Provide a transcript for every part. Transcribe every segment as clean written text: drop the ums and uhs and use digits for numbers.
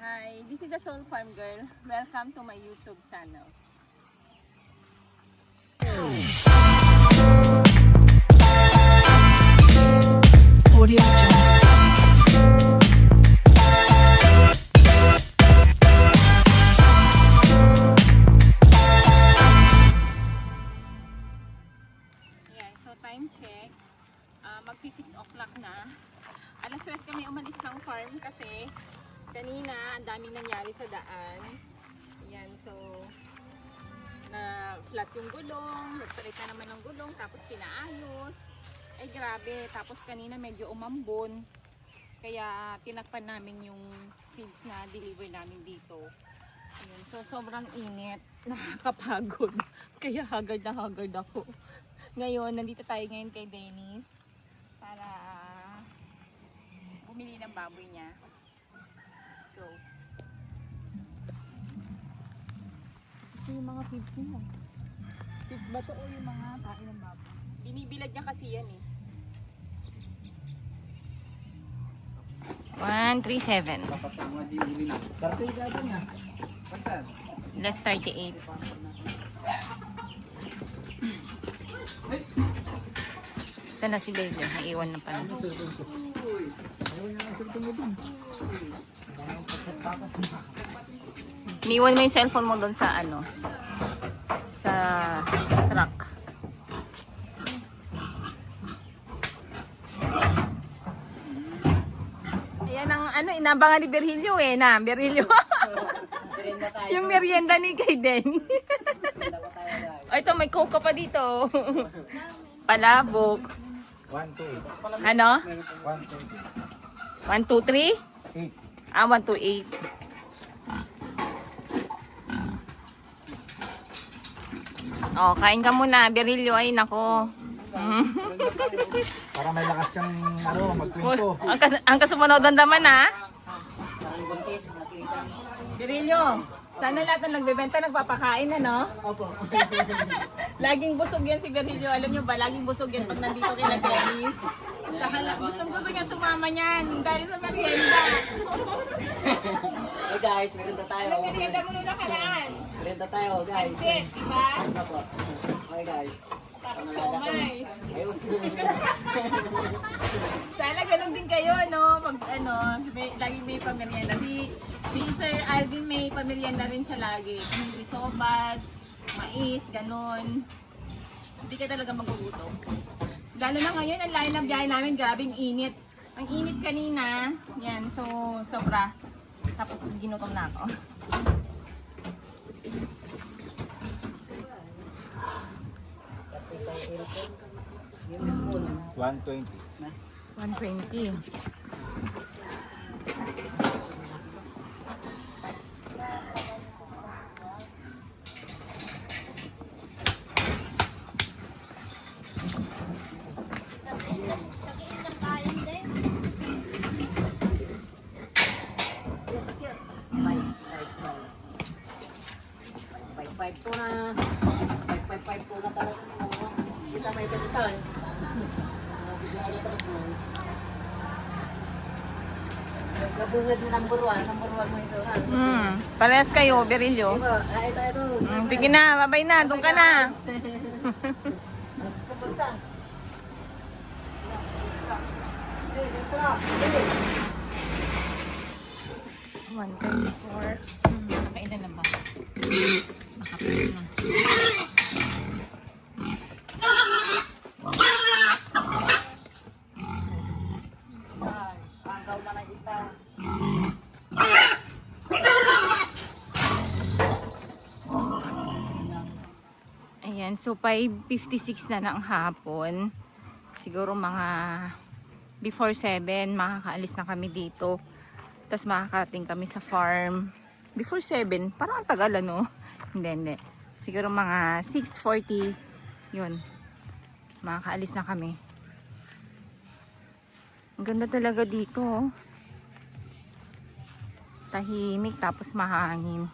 Hi, this is the Soul Farm Girl. Welcome to my YouTube channel. Audio Jungle. Yeah, so time check. Magsi 6 o'clock na. Alas 3 kami umalis ng farm kasi kanina ang daming nangyari sa daan. Yan, so na flat yung gulong, nagpalit na naman ng gulong, tapos pinaayos. Ay grabe, tapos kanina medyo umambon. Kaya tinakpan namin yung feeds na deliver namin dito. Ayun, so sobrang init, nakakapagod. Kaya haggard na haggard ako. Ngayon, nandito tayo ngayon kay Dennis para bumili ng baboy niya. Let's go. Ito yung mga feeds niya. Feeds ba ito o yung mga kain ng baboy? Binibilad niya kasi yan eh. 137. Kapasama din huli na. Kartay gado niya. Pasan? Less 38. Sana si Baby? Naiwan na pala. Uy. Ayaw niya ang cellphone mo dun. Niwan mo yung cellphone mo doon sa ano? Sa truck. Ayan ang ano, inabangan ni Virgilio eh na. Virgilio. Yung merienda ni kay Denny. Ay, ito may coke pa dito. Palabok. 1, 2, Ano? 1, 2, 1, 2, 3? 8. Ah, 1, 2, 8. Oh, kain ka muna. Berilio, ay nako. Para may lakas kang magkwento. Ang kasumunod ang daman ha. Berilio, sana lahat ng nagbebenta nagpapakain na, no? Opo. Laging busog yan si Berilio. Alam nyo ba, laging busog yan pag nandito kay Dennis. Saka gusto niya sumama niyan dahil sa merienda. Hey guys, merienda tayo. Anong merienda mo nung nakaraan? Merienda tayo, guys. Sit, diba? Opo. Okay guys. Tapos siomay. Ayos. Sana ganun din kayo, no? Pag ano, laging may pamerienda. Si Sir Alvin may pamerienda rin siya lagi. Hindi sobas, mais, ganun. Hindi ka talaga magugutom. Lalo na ngayon, ang layo ng biyahe namin, grabing init. Ang init kanina, yan, so sobra. Tapos ginutom na ako. Yung spoon. 120. 120. Five po na. Five po na talaga. Kita may pagkita eh. Nabungad mo number one mo yung sauran. Parehas kayo, Berilio. Diba? Ay, tayo to. Sige na, babay na, doon ka na. Kapunta. 134. Nakailan na ba? Nakapit na. Angkaw na na kita. Ayan, so 5:56 na ng hapon. Siguro mga before 7, makakaalis na kami dito. Tapos makakarating kami sa farm. Before 7, parang ang tagal ano? Hindi. Siguro mga 6:40, yun. Makakaalis na kami. Ang ganda talaga dito, oh. Tahimik, tapos mahangin.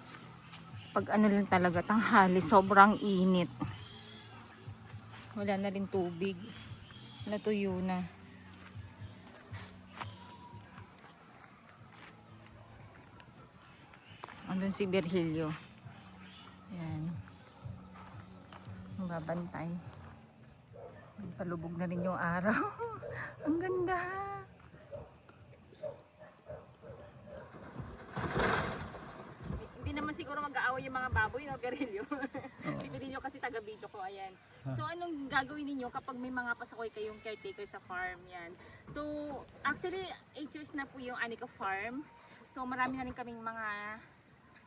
Pag ano lang talaga, tanghali, sobrang init. Wala na rin tubig. Natuyo na. Nandun si Virgilio. Yan. Babantay. Palubog na rin yung araw. Ang ganda. Hindi naman siguro mag-aaway yung mga baboy, no, Virgilio? Si Virgilio kasi taga-video ko, ayan. So, anong gagawin ninyo kapag may mga pasakoy kayong caretaker sa farm? Yan. So, actually, 8 years na po yung Anika Farm. So, marami na rin kaming mga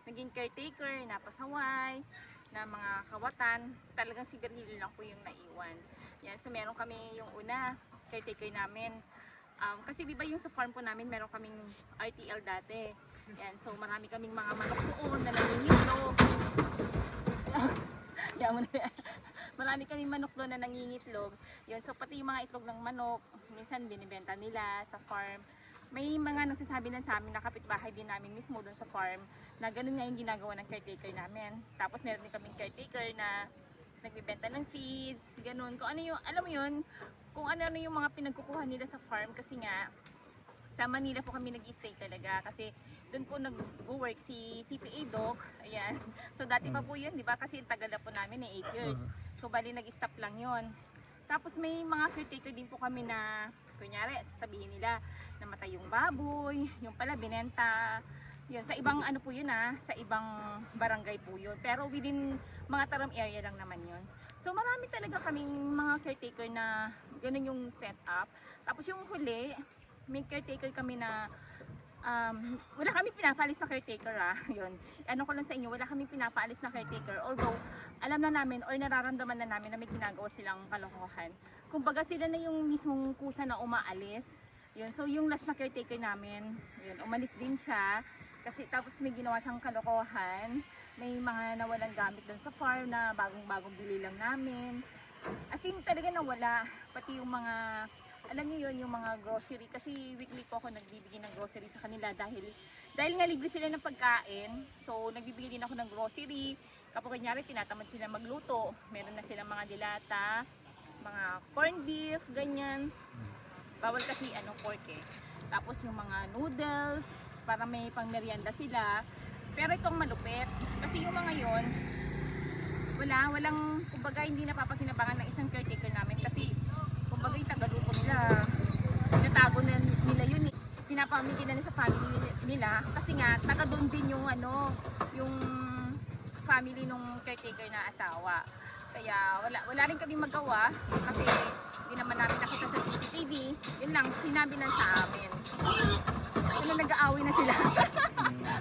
naging caretaker na pasaway, na mga kawatan. Talagang si Virgilio lang po yung naiwan. Yan. So, meron kami yung una, caretaker namin. Kasi di ba yung sa farm po namin, meron kaming RTL dati. Yan. So, marami kaming mga manok doon na nangingitlog. Yan mo na. Marami kaming manok doon na nangingitlog. Yun. So, pati yung mga itlog ng manok, minsan binibenta nila sa farm. May mga nagsasabi na sa amin na kapitbahay din namin mismo doon sa farm na ganun nga yung ginagawa ng caretaker namin. Tapos meron din kaming caretaker na nagbibenta ng feeds, ganun. Kung ano yung, alam mo yun, kung ano yung mga pinagkukuha nila sa farm kasi nga sa Manila po kami nag-stay talaga kasi doon po nag-work si CPA Doc. Ayan. So dati pa po yun, di ba? Kasi tagal na po namin 8 years. So bali nag-stop lang yun. Tapos may mga caretaker din po kami na kunyari, sabihin nila namatay yung baboy, yung pala binenta. Yun, sa ibang ano po yun sa ibang barangay po yun. Pero within mga Taram area lang naman yun. So marami talaga kaming mga caretaker na ganun yung setup. Tapos yung huli, may caretaker kami na wala kami pinapaalis na caretaker yun. Ano ko lang sa inyo, wala kami pinapaalis na caretaker. Although, alam na namin or nararamdaman na namin na may ginagawa silang kalokohan. Kumbaga sila na yung mismong kusa na umaalis. Yun. So yung last na caretaker namin, yun, umalis din siya. Kasi tapos may ginawa siyang kalokohan. May mga nawalang gamit doon sa farm na bagong-bagong bili lang namin. As in talaga nawala. Pati yung mga, alam niyo yun, yung mga grocery. Kasi weekly po ako nagbibigay ng grocery sa kanila dahil nga libre sila ng pagkain. So nagbibigay din ako ng grocery. Kapag kunyari tinatamad sila magluto, meron na silang mga dilata, mga corned beef, ganyan. Bawal kasi pork Tapos yung mga noodles, para may pangmerienda sila. Pero itong malupit. Kasi yung mga yon walang, kumbaga hindi napapakinabangan ng isang caretaker namin. Kasi, kumbaga yung tagaluto nila, tinatago na nila yun pinapamigay na sa family nila. Kasi nga, taga doon din yung yung family nung caretaker na asawa. Kaya wala rin kami magawa kasi hindi naman namin nakita sa CCTV. Yun lang, sinabi na sa amin. Ano, nag-aaway na sila.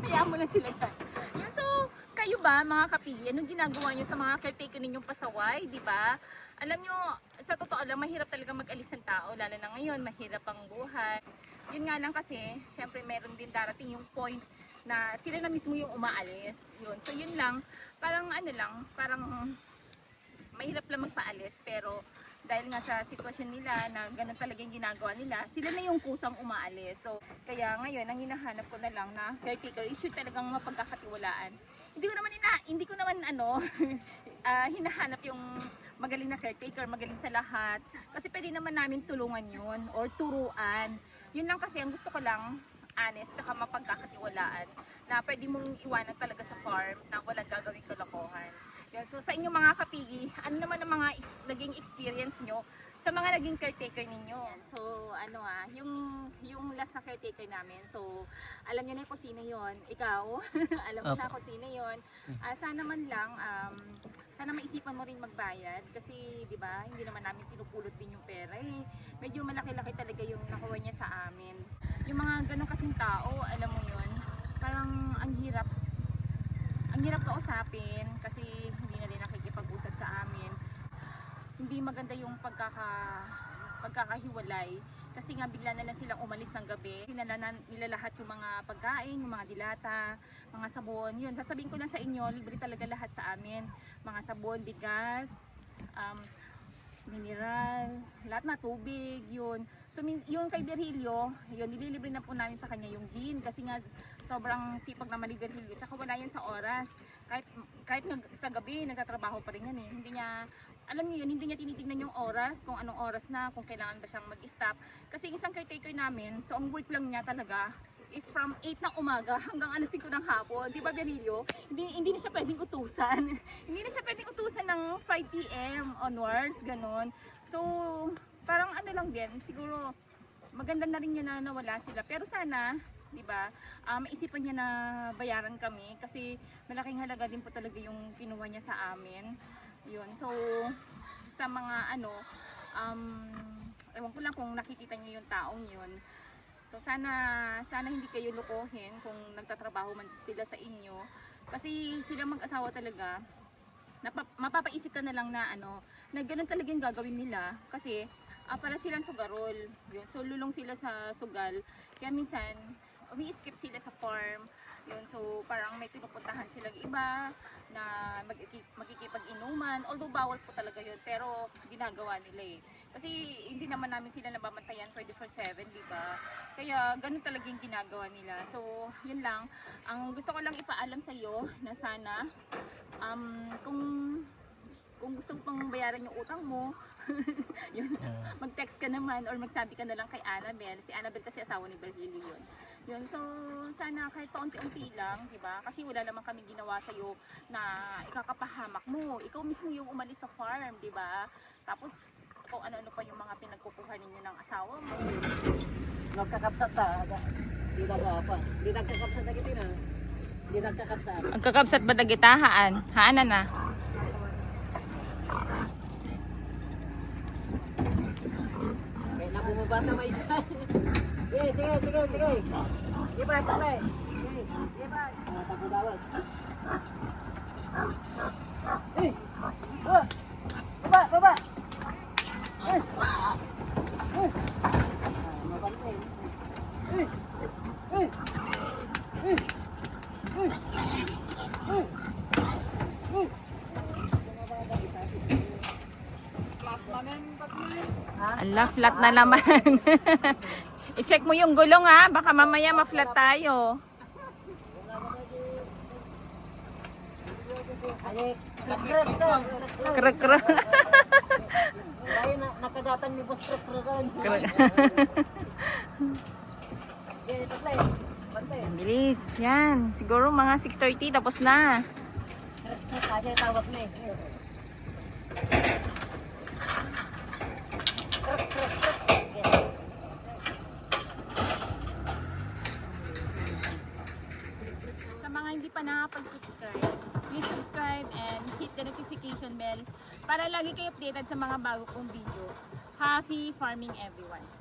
Hayaan mo na sila dyan. Yun, so, kayo ba mga kapili, anong ginagawa nyo sa mga caretaker ninyong pasaway, di ba? Alam nyo, sa totoo lang, mahirap talaga mag-alis ng tao, lalo na ngayon, mahirap ang buhay. Yun nga lang kasi, syempre meron din darating yung point na sila na mismo yung umaalis. Yun. So yun lang, parang parang mahirap lang magpaalis, pero dahil nga sa sitwasyon nila na ganun talaga yung ginagawa nila, sila na yung kusang umaalis. So, kaya ngayon, ang hinahanap ko na lang na caretaker issue talagang mapagkakatiwalaan. Hindi ko naman hinahanap yung magaling na caretaker, magaling sa lahat. Kasi pwede naman namin tulungan yun or turuan. Yun lang kasi, ang gusto ko lang, honest, tsaka mapagkakatiwalaan na pwede mong iwanan talaga sa farm na walang gagawing kalokohan. Yan. So sa inyong mga kapigi, ano naman ang mga naging experience nyo sa mga naging caretaker ninyo? So yung last na caretaker namin, so alam niyo na kung sino yon. Ikaw, alam mo na kung sino yon. Sana man lang, sana maisipan mo rin magbayad kasi di ba hindi naman namin pinupulot din yung pera Medyo malaki-laki talaga yung nakuha niya sa amin. Yung mga ganun kasing tao, alam mo yon, parang ang hirap kausapin kasi hindi na rin nakikipag-usap sa amin. Hindi maganda yung pagkakahiwalay kasi nga bigla na lang silang umalis ng gabi. Nila lahat yung mga pagkain, yung mga dilata, mga sabon. Yun, sasabihin ko lang sa inyo, libre talaga lahat sa amin. Mga sabon, bigas, mineral, lahat na tubig, yun. So yung kay Virgilio, yun, nililibre na po namin sa kanya yung gin kasi nga sobrang sipag naman ni Virgilio. Tsaka wala yan sa oras. Kahit sa gabi, nagtatrabaho pa rin yan Hindi niya, alam niyo yun, hindi niya tinitignan yung oras, kung anong oras na, kung kailangan ba siyang mag-stop. Kasi isang caretaker namin, so ang work lang niya talaga, is from 8 ng umaga hanggang alas 5 ng hapon. Di ba, Berilio? Hindi na siya pwedeng utusan. Hindi na siya pwedeng utusan ng 5 p.m. onwards, ganon. So, parang ano lang din, siguro maganda na rin niya na nawala sila. Pero sana, di ba, maisipan niya na bayaran kami kasi malaking halaga din po talaga yung kinuha niya sa amin. Yun. So, sa mga ano, ewan ko lang kung nakikita niyo yung taong yun. So sana hindi kayo lukohin kung nagtatrabaho man sila sa inyo. Kasi sila mag-asawa talaga, mapapaisip ka na lang na ano, na ganun talaga yung gagawin nila. Kasi para silang sugarol. Yun. So lulong sila sa sugal. Kaya minsan, umi-skip sila sa farm. Yun. So parang may pinupuntahan silang iba na magkikipag-inuman. Although bawal po talaga yun, pero ginagawa nila eh. Kasi hindi naman namin sila nababantayan 24/7, di ba? Kaya ganun talaga yung ginagawa nila. So, yun lang. Ang gusto ko lang ipaalam sa iyo na sana kung gusto mo pang bayaran yung utang mo, yun, mag-text ka naman or magsabi ka na lang kay Annabel. Si Annabel kasi asawa ni Virgilio yun. Yun, so sana kahit paunti-unti lang, di ba? Kasi wala naman kami ginawa sa iyo na ikakapahamak mo. Ikaw mismo yung umalis sa farm, di ba? Tapos kung ano-ano pa yung mga pinagkukuha ninyo ng asawa mo. Nagkakapsat ta. Di nagapa. Di nagkakapsat na kita na. Di nagkakapsat. Ang kakabsat ba dagitahaan? Haanan na. Kaya na bumabata may isa. Sige. Iba, pare. Iba. Tapo dawat. Baba. Mabantay. Ala, flat na naman. I-check mo yung gulong ha, baka mamaya ma-flat tayo. Alik. Krek-krek. Dahil nakagatan ni Boss Krek-krekan. Yan, tatlay. Bantay. Bilis, yan. Siguro mga 6:30 tapos na. Kaya tawag na eh. Sa mga hindi pa nakapag-subscribe, please subscribe and hit the notification bell para lagi kayo updated sa mga bago kong video. Happy farming everyone!